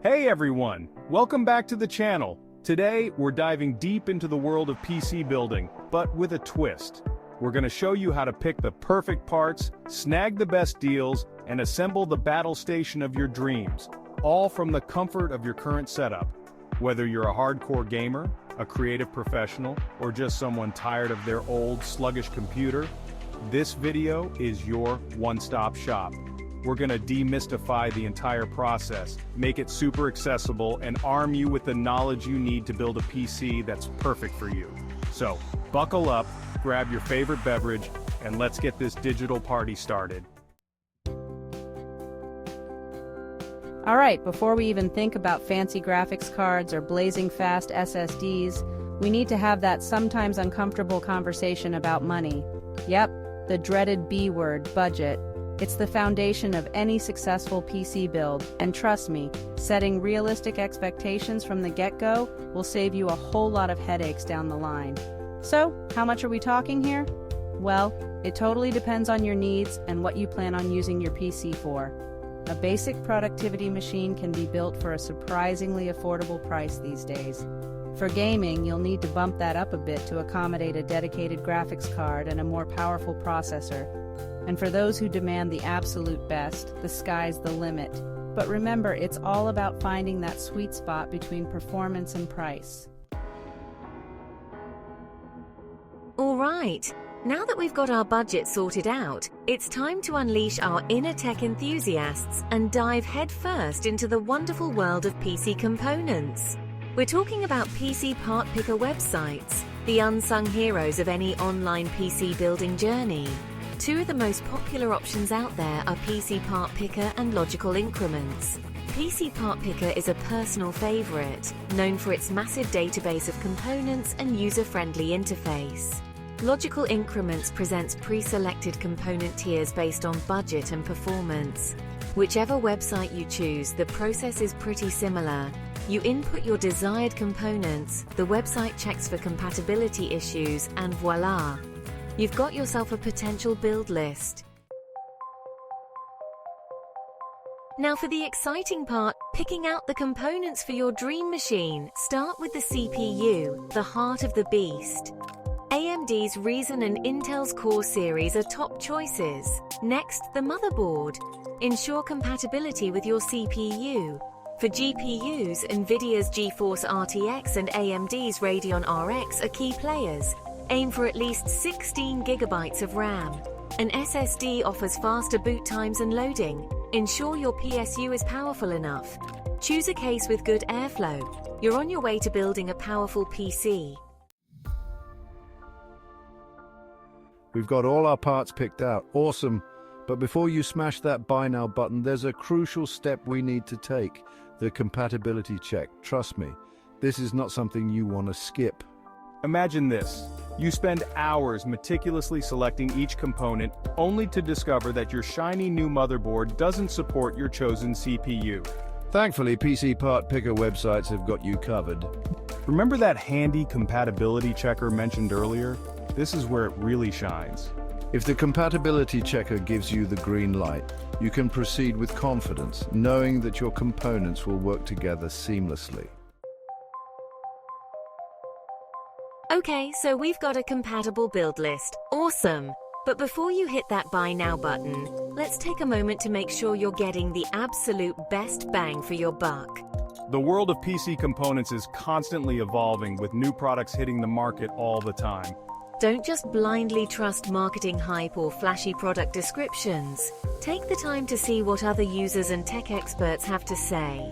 Hey everyone, welcome back to the channel. Today, we're diving deep into the world of PC building, but with a twist. We're going to show you how to pick the perfect parts, snag the best deals, and assemble the battle station of your dreams, all from the comfort of your current setup. Whether you're a hardcore gamer, a creative professional, or just someone tired of their old, sluggish computer, this video is your one-stop shop. We're going to demystify the entire process, make it super accessible, and arm you with the knowledge you need to build a PC that's perfect for you. So, buckle up, grab your favorite beverage, and let's get this digital party started. Alright, before we even think about fancy graphics cards or blazing fast SSDs, we need to have that sometimes uncomfortable conversation about money. Yep, the dreaded B word, budget. It's the foundation of any successful PC build, and trust me, setting realistic expectations from the get-go will save you a whole lot of headaches down the line. So, how much are we talking here? Well, it totally depends on your needs and what you plan on using your PC for. A basic productivity machine can be built for a surprisingly affordable price these days. For gaming, you'll need to bump that up a bit to accommodate a dedicated graphics card and a more powerful processor. And for those who demand the absolute best, the sky's the limit. But remember, it's all about finding that sweet spot between performance and price. All right, now that we've got our budget sorted out, it's time to unleash our inner tech enthusiasts and dive headfirst into the wonderful world of PC components. We're talking about PC part picker websites, the unsung heroes of any online PC building journey. Two of the most popular options out there are PC Part Picker and Logical Increments. PC Part Picker is a personal favorite, known for its massive database of components and user-friendly interface. Logical Increments presents pre-selected component tiers based on budget and performance. Whichever website you choose, the process is pretty similar. You input your desired components, the website checks for compatibility issues, and voila! You've got yourself a potential build list. Now for the exciting part, picking out the components for your dream machine. Start with the CPU, the heart of the beast. AMD's Ryzen and Intel's Core series are top choices. Next, the motherboard. Ensure compatibility with your CPU. For GPUs, NVIDIA's GeForce RTX and AMD's Radeon RX are key players. Aim for at least 16 gigabytes of RAM. An SSD offers faster boot times and loading. Ensure your PSU is powerful enough. Choose a case with good airflow. You're on your way to building a powerful PC. We've got all our parts picked out. Awesome. But before you smash that buy now button, there's a crucial step we need to take. The compatibility check. Trust me, this is not something you want to skip. Imagine this. You spend hours meticulously selecting each component, only to discover that your shiny new motherboard doesn't support your chosen CPU. Thankfully, PC part picker websites have got you covered. Remember that handy compatibility checker mentioned earlier? This is where it really shines. If the compatibility checker gives you the green light, you can proceed with confidence, knowing that your components will work together seamlessly. Okay, so we've got a compatible build list. Awesome! But before you hit that buy now button, let's take a moment to make sure you're getting the absolute best bang for your buck. The world of PC components is constantly evolving, with new products hitting the market all the time. Don't just blindly trust marketing hype or flashy product descriptions. Take the time to see what other users and tech experts have to say.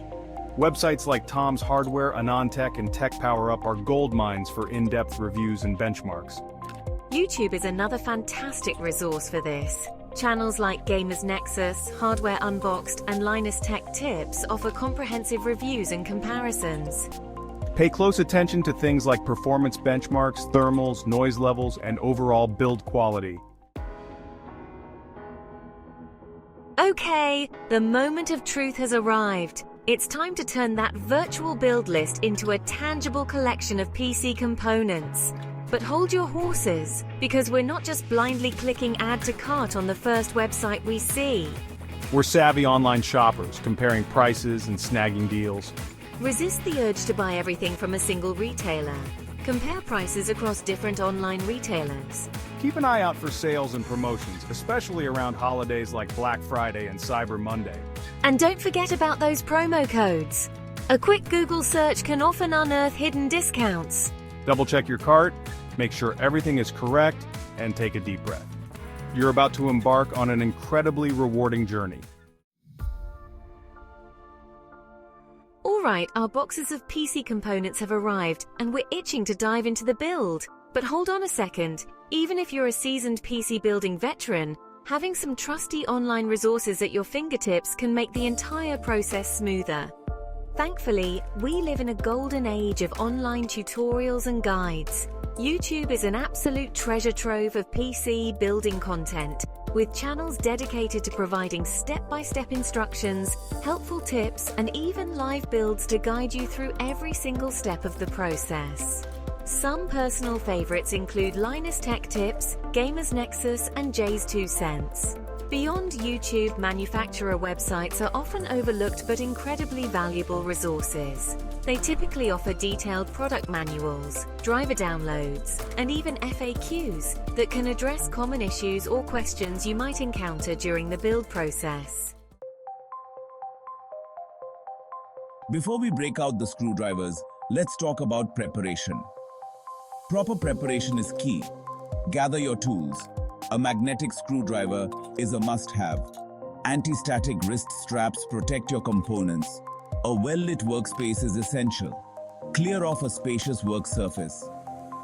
Websites like Tom's Hardware, AnonTech, and Tech Power Up are gold mines for in-depth reviews and benchmarks. YouTube is another fantastic resource for this. Channels like Gamers Nexus, Hardware Unboxed, and Linus Tech Tips offer comprehensive reviews and comparisons. Pay close attention to things like performance benchmarks, thermals, noise levels, and overall build quality. Okay, the moment of truth has arrived. It's time to turn that virtual build list into a tangible collection of PC components. But hold your horses, because we're not just blindly clicking add to cart on the first website we see. We're savvy online shoppers, comparing prices and snagging deals. Resist the urge to buy everything from a single retailer. Compare prices across different online retailers. Keep an eye out for sales and promotions, especially around holidays like Black Friday and Cyber Monday. And don't forget about those promo codes. A quick Google search can often unearth hidden discounts. Double-check your cart, make sure everything is correct, and take a deep breath. You're about to embark on an incredibly rewarding journey. Alright, our boxes of PC components have arrived and we're itching to dive into the build. But hold on a second, even if you're a seasoned PC building veteran, having some trusty online resources at your fingertips can make the entire process smoother. Thankfully, we live in a golden age of online tutorials and guides. YouTube is an absolute treasure trove of PC building content, with channels dedicated to providing step-by-step instructions, helpful tips, and even live builds to guide you through every single step of the process. Some personal favorites include Linus Tech Tips, Gamers Nexus, and Jay's 2 Cents. Beyond YouTube, manufacturer websites are often overlooked but incredibly valuable resources. They typically offer detailed product manuals, driver downloads, and even FAQs that can address common issues or questions you might encounter during the build process. Before we break out the screwdrivers, let's talk about preparation. Proper preparation is key. Gather your tools. A magnetic screwdriver is a must-have. Anti-static wrist straps protect your components. A well-lit workspace is essential. Clear off a spacious work surface.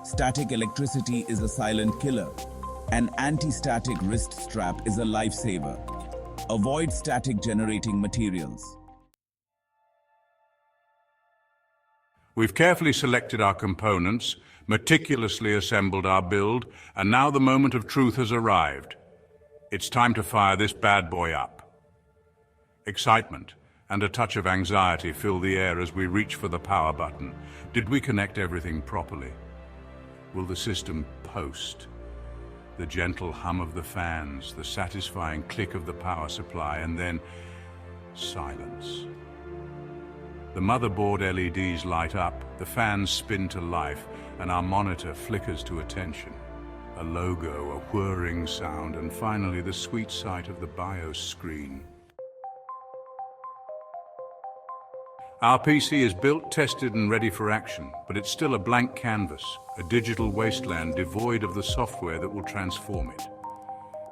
Static electricity is a silent killer. An anti-static wrist strap is a lifesaver. Avoid static generating materials. We've carefully selected our components, meticulously assembled our build, and now the moment of truth has arrived. It's time to fire this bad boy up. Excitement and a touch of anxiety fill the air as we reach for the power button. Did we connect everything properly? Will the system post? The gentle hum of the fans, the satisfying click of the power supply, and then silence. The motherboard LEDs light up, the fans spin to life, and our monitor flickers to attention. A logo, a whirring sound, and finally the sweet sight of the BIOS screen. Our PC is built, tested, and ready for action, but it's still a blank canvas, a digital wasteland devoid of the software that will transform it.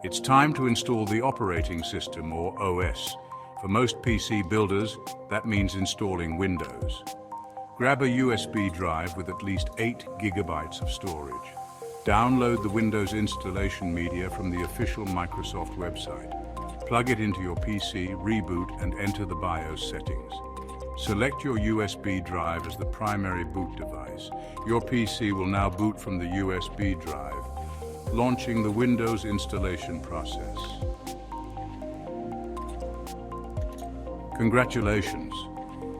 It's time to install the operating system, or OS. For most PC builders, that means installing Windows. Grab a USB drive with at least 8 GB of storage. Download the Windows installation media from the official Microsoft website. Plug it into your PC, reboot, and enter the BIOS settings. Select your USB drive as the primary boot device. Your PC will now boot from the USB drive, launching the Windows installation process. Congratulations!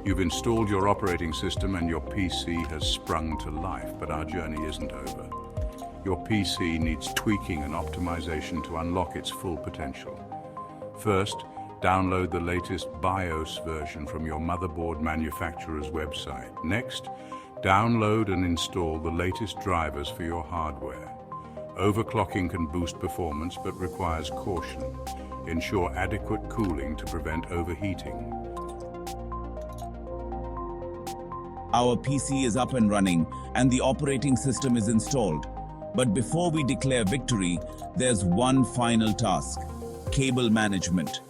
You've installed your operating system and your PC has sprung to life, but our journey isn't over. Your PC needs tweaking and optimization to unlock its full potential. First, download the latest BIOS version from your motherboard manufacturer's website. Next, download and install the latest drivers for your hardware. Overclocking can boost performance but requires caution. Ensure adequate cooling to prevent overheating. Our PC is up and running and the operating system is installed. But before we declare victory, there's one final task: cable management.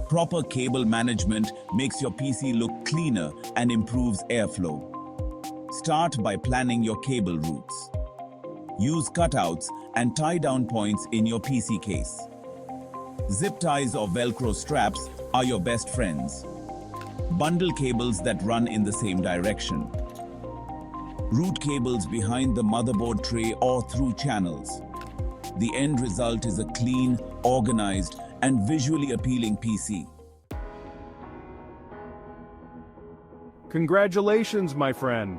Proper cable management makes your PC look cleaner and improves airflow. Start by planning your cable routes. Use cutouts and tie-down points in your PC case. Zip ties or Velcro straps are your best friends. Bundle cables that run in the same direction. Route cables behind the motherboard tray or through channels. The end result is a clean, organized, and visually appealing PC. Congratulations, my friend!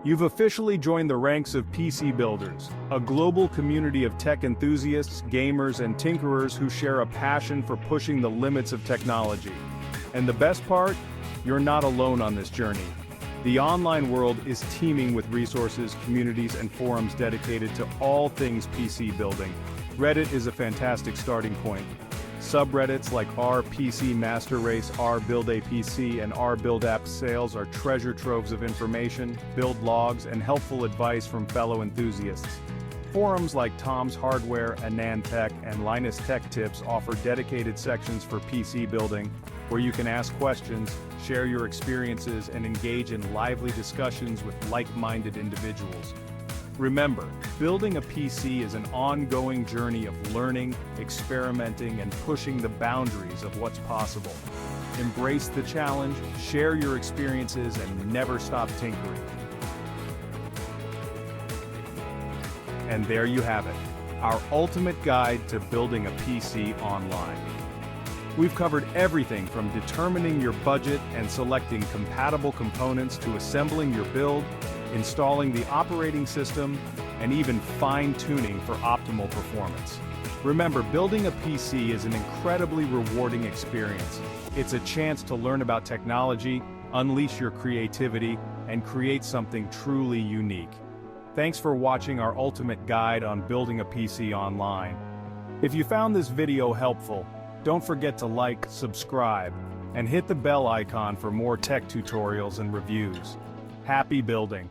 You've officially joined the ranks of PC builders, a global community of tech enthusiasts, gamers, and tinkerers who share a passion for pushing the limits of technology. And the best part? You're not alone on this journey. The online world is teeming with resources, communities, and forums dedicated to all things PC building. Reddit is a fantastic starting point. Subreddits like r PC Master Race, r Build a PC, and r Build App Sales are treasure troves of information, build logs, and helpful advice from fellow enthusiasts. Forums like Tom's Hardware, AnandTech, and Linus Tech Tips offer dedicated sections for PC building, where you can ask questions, share your experiences, and engage in lively discussions with like-minded individuals. Remember, building a PC is an ongoing journey of learning, experimenting, and pushing the boundaries of what's possible. Embrace the challenge, share your experiences, and never stop tinkering. And there you have it, our ultimate guide to building a PC online. We've covered everything from determining your budget and selecting compatible components to assembling your build, installing the operating system, and even fine-tuning for optimal performance. Remember, building a PC is an incredibly rewarding experience. It's a chance to learn about technology, unleash your creativity, and create something truly unique. Thanks for watching our ultimate guide on building a PC online. If you found this video helpful, don't forget to like, subscribe, and hit the bell icon for more tech tutorials and reviews. Happy building!